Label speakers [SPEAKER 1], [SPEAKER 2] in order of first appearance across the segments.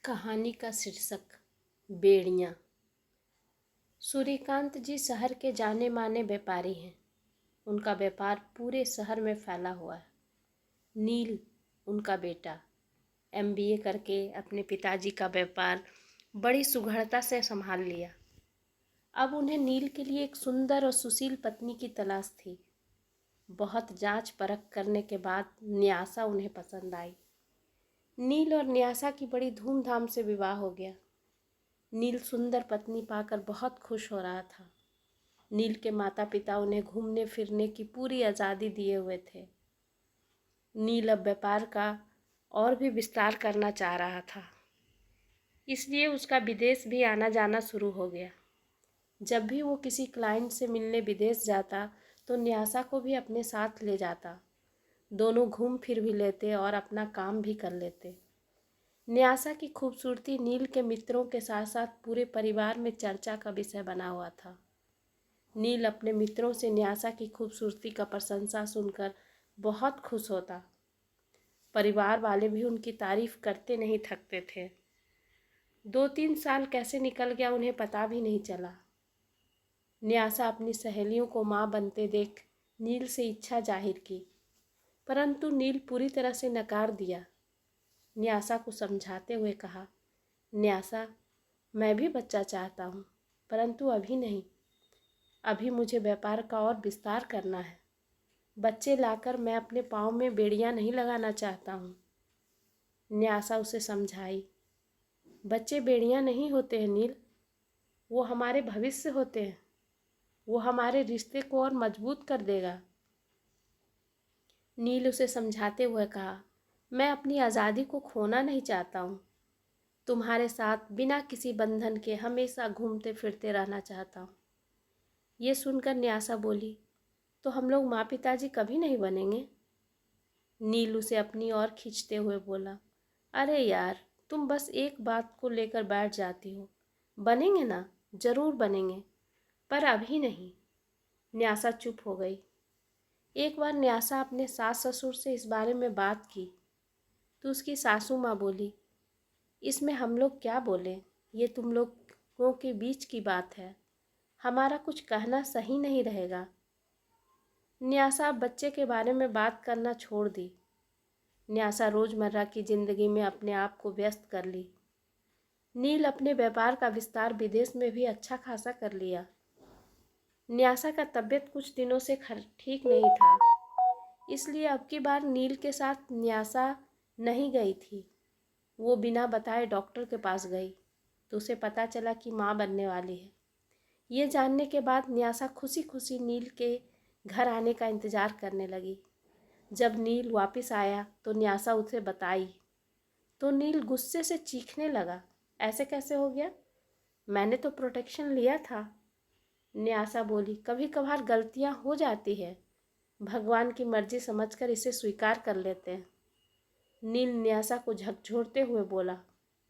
[SPEAKER 1] कहानी का शीर्षक बेड़ियाँ। सूर्यकांत जी शहर के जाने माने व्यापारी हैं। उनका व्यापार पूरे शहर में फैला हुआ है। नील उनका बेटा एमबीए करके अपने पिताजी का व्यापार बड़ी सुघड़ता से संभाल लिया। अब उन्हें नील के लिए एक सुंदर और सुशील पत्नी की तलाश थी। बहुत जांच परख करने के बाद न्यासा उन्हें पसंद आई। नील और न्यासा की बड़ी धूमधाम से विवाह हो गया। नील सुंदर पत्नी पाकर बहुत खुश हो रहा था। नील के माता पिता उन्हें घूमने फिरने की पूरी आज़ादी दिए हुए थे। नील अब व्यापार का और भी विस्तार करना चाह रहा था, इसलिए उसका विदेश भी आना जाना शुरू हो गया। जब भी वो किसी क्लाइंट से मिलने विदेश जाता तो न्यासा को भी अपने साथ ले जाता। दोनों घूम फिर भी लेते और अपना काम भी कर लेते। न्यासा की खूबसूरती नील के मित्रों के साथ साथ पूरे परिवार में चर्चा का विषय बना हुआ था। नील अपने मित्रों से न्यासा की खूबसूरती का प्रशंसा सुनकर बहुत खुश होता। परिवार वाले भी उनकी तारीफ करते नहीं थकते थे। 2-3 साल कैसे निकल गया उन्हें पता भी नहीं चला। न्यासा अपनी सहेलियों को माँ बनते देख नील से इच्छा जाहिर की, परंतु नील पूरी तरह से नकार दिया। न्यासा को समझाते हुए कहा, न्यासा, मैं भी बच्चा चाहता हूँ, परंतु अभी नहीं। अभी मुझे व्यापार का और विस्तार करना है। बच्चे लाकर मैं अपने पाँव में बेड़ियाँ नहीं लगाना चाहता हूँ। न्यासा उसे समझाई, बच्चे बेड़ियाँ नहीं होते हैं नील, वो हमारे भविष्य होते हैं। वो हमारे रिश्ते को और मजबूत कर देगा। नील उसे समझाते हुए कहा, मैं अपनी आज़ादी को खोना नहीं चाहता हूँ। तुम्हारे साथ बिना किसी बंधन के हमेशा घूमते फिरते रहना चाहता हूँ। ये सुनकर न्यासा बोली, तो हम लोग माँ पिताजी कभी नहीं बनेंगे? नील उसे अपनी ओर खींचते हुए बोला, अरे यार, तुम बस एक बात को लेकर बैठ जाती हो। बनेंगे ना, जरूर बनेंगे, पर अभी नहीं। न्यासा चुप हो गई। एक बार न्यासा अपने सास ससुर से इस बारे में बात की तो उसकी सासू माँ बोली, इसमें हम लोग क्या बोलें, ये तुम लोगों के बीच की बात है, हमारा कुछ कहना सही नहीं रहेगा। न्यासा बच्चे के बारे में बात करना छोड़ दी। न्यासा रोज़मर्रा की ज़िंदगी में अपने आप को व्यस्त कर ली। नील अपने व्यापार का विस्तार विदेश में भी अच्छा खासा कर लिया। न्यासा का तबीयत कुछ दिनों से ठीक नहीं था, इसलिए अब की बार नील के साथ न्यासा नहीं गई थी। वो बिना बताए डॉक्टर के पास गई तो उसे पता चला कि माँ बनने वाली है। ये जानने के बाद न्यासा खुशी खुशी नील के घर आने का इंतज़ार करने लगी। जब नील वापस आया तो न्यासा उसे बताई तो नील गुस्से से चीखने लगा, ऐसे कैसे हो गया? मैंने तो प्रोटेक्शन लिया था। न्यासा बोली, कभी कभार गलतियाँ हो जाती है, भगवान की मर्जी समझकर इसे स्वीकार कर लेते हैं। नील न्यासा को झकझोरते हुए बोला,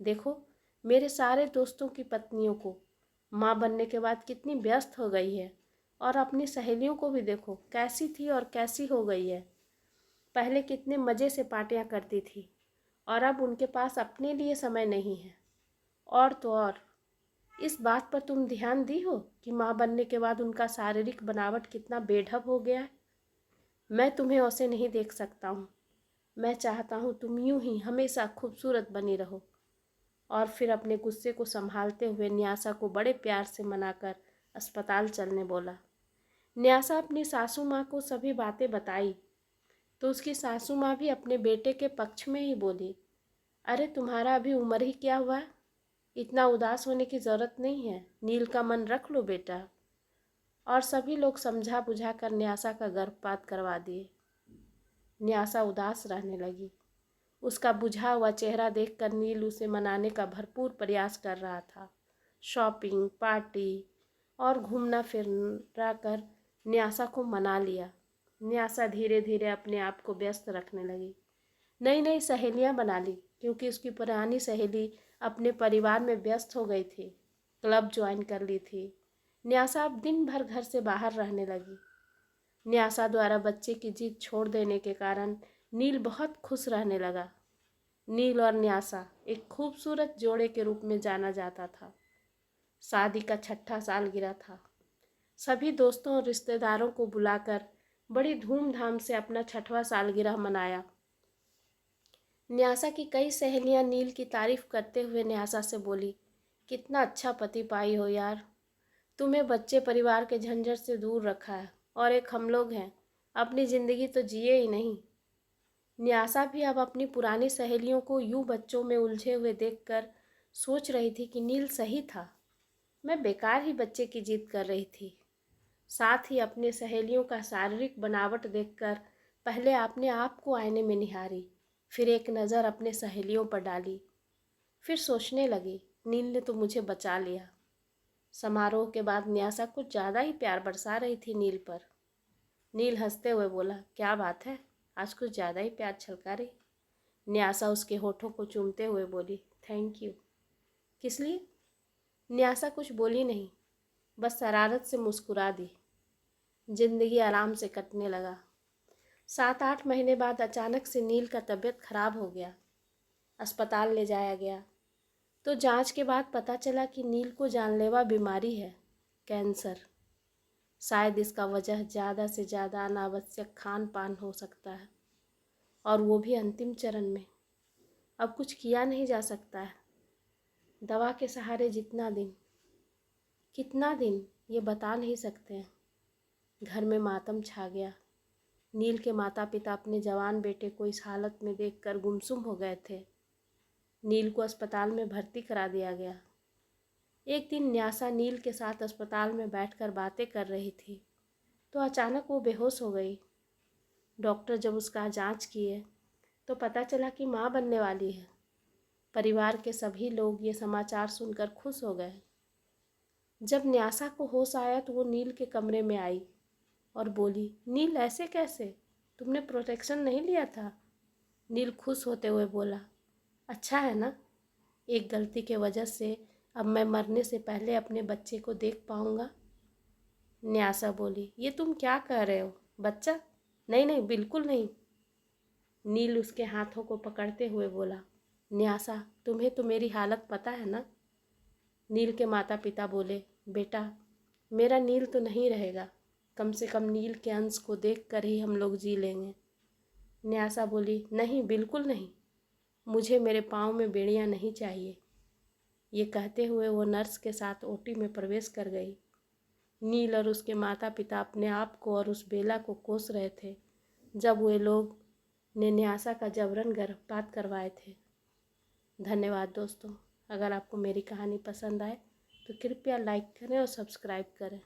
[SPEAKER 1] देखो, मेरे सारे दोस्तों की पत्नियों को माँ बनने के बाद कितनी व्यस्त हो गई है, और अपनी सहेलियों को भी देखो कैसी थी और कैसी हो गई है। पहले कितने मज़े से पार्टियाँ करती थी और अब उनके पास अपने लिए समय नहीं है। और तो और, इस बात पर तुम ध्यान दी हो कि माँ बनने के बाद उनका शारीरिक बनावट कितना बेढब हो गया है? मैं तुम्हें ऐसे नहीं देख सकता हूँ। मैं चाहता हूँ तुम यूं ही हमेशा खूबसूरत बनी रहो। और फिर अपने गुस्से को संभालते हुए न्यासा को बड़े प्यार से मनाकर अस्पताल चलने बोला। न्यासा अपनी सासू माँ को सभी बातें बताई तो उसकी सासू माँ भी अपने बेटे के पक्ष में ही बोली, अरे तुम्हारा अभी उम्र ही क्या हुआ है, इतना उदास होने की ज़रूरत नहीं है, नील का मन रख लो बेटा। और सभी लोग समझा बुझा कर न्यासा का गर्भपात करवा दिए। न्यासा उदास रहने लगी। उसका बुझा हुआ चेहरा देखकर नील उसे मनाने का भरपूर प्रयास कर रहा था। शॉपिंग, पार्टी और घूमना फिरा कर न्यासा को मना लिया। न्यासा धीरे धीरे अपने आप को व्यस्त रखने लगी। नई नई सहेलियां बना ली, क्योंकि उसकी पुरानी सहेली अपने परिवार में व्यस्त हो गई थी। क्लब ज्वाइन कर ली थी। न्यासा अब दिन भर घर से बाहर रहने लगी। न्यासा द्वारा बच्चे की जिद छोड़ देने के कारण नील बहुत खुश रहने लगा। नील और न्यासा एक खूबसूरत जोड़े के रूप में जाना जाता था। शादी का 6ठा सालगिरह था। सभी दोस्तों और रिश्तेदारों को बुलाकर बड़ी धूमधाम से अपना 6वां सालगिरह मनाया। न्यासा की कई सहेलियां नील की तारीफ करते हुए न्यासा से बोली, कितना अच्छा पति पाई हो यार, तुम्हें बच्चे परिवार के झंझट से दूर रखा है, और एक हम लोग हैं, अपनी ज़िंदगी तो जिए ही नहीं। न्यासा भी अब अपनी पुरानी सहेलियों को यूं बच्चों में उलझे हुए देखकर सोच रही थी कि नील सही था। मैं बेकार ही बच्चे की जिद कर रही थी। साथ ही अपने सहेलियों का शारीरिक बनावट देखकर पहले अपने आप को आईने में निहारी, फिर एक नज़र अपने सहेलियों पर डाली। फिर सोचने लगी, नील ने तो मुझे बचा लिया। समारोह के बाद न्यासा कुछ ज़्यादा ही प्यार बरसा रही थी नील पर। नील हंसते हुए बोला, क्या बात है, आज कुछ ज़्यादा ही प्यार छलका रही। न्यासा उसके होठों को चूमते हुए बोली, थैंक यू। किस लिए? न्यासा कुछ बोली नहीं, बस शरारत से मुस्कुरा दी। जिंदगी आराम से कटने लगा। 7-8 महीने बाद अचानक से नील का तबीयत खराब हो गया। अस्पताल ले जाया गया तो जांच के बाद पता चला कि नील को जानलेवा बीमारी है, कैंसर। शायद इसका वजह ज़्यादा से ज़्यादा अनावश्यक खान पान हो सकता है, और वो भी अंतिम चरण में। अब कुछ किया नहीं जा सकता है। दवा के सहारे जितना दिन, कितना दिन, ये बता नहीं सकते हैं। घर में मातम छा गया। नील के माता पिता अपने जवान बेटे को इस हालत में देखकर गुमसुम हो गए थे। नील को अस्पताल में भर्ती करा दिया गया। एक दिन न्यासा नील के साथ अस्पताल में बैठकर बातें कर रही थी तो अचानक वो बेहोश हो गई। डॉक्टर जब उसका जांच किए तो पता चला कि माँ बनने वाली है। परिवार के सभी लोग ये समाचार सुनकर खुश हो गए। जब न्यासा को होश आया तो वो नील के कमरे में आई और बोली, नील ऐसे कैसे, तुमने प्रोटेक्शन नहीं लिया था? नील खुश होते हुए बोला, अच्छा है ना, एक गलती के वजह से अब मैं मरने से पहले अपने बच्चे को देख पाऊंगा। न्यासा बोली, ये तुम क्या कह रहे हो, बच्चा? नहीं नहीं, बिल्कुल नहीं। नील उसके हाथों को पकड़ते हुए बोला, न्यासा तुम्हें तो मेरी हालत पता है ना। नील के माता पिता बोले, बेटा मेरा नील तो नहीं रहेगा, कम से कम नील के अंश को देख कर ही हम लोग जी लेंगे। न्यासा बोली, नहीं बिल्कुल नहीं, मुझे मेरे पाँव में बेड़ियाँ नहीं चाहिए। ये कहते हुए वो नर्स के साथ ओटी में प्रवेश कर गई। नील और उसके माता पिता अपने आप को और उस बेला को कोस रहे थे जब वे लोग ने न्यासा का जबरन गर्भपात करवाए थे। धन्यवाद दोस्तों। अगर आपको मेरी कहानी पसंद आए तो कृपया लाइक करें और सब्सक्राइब करें।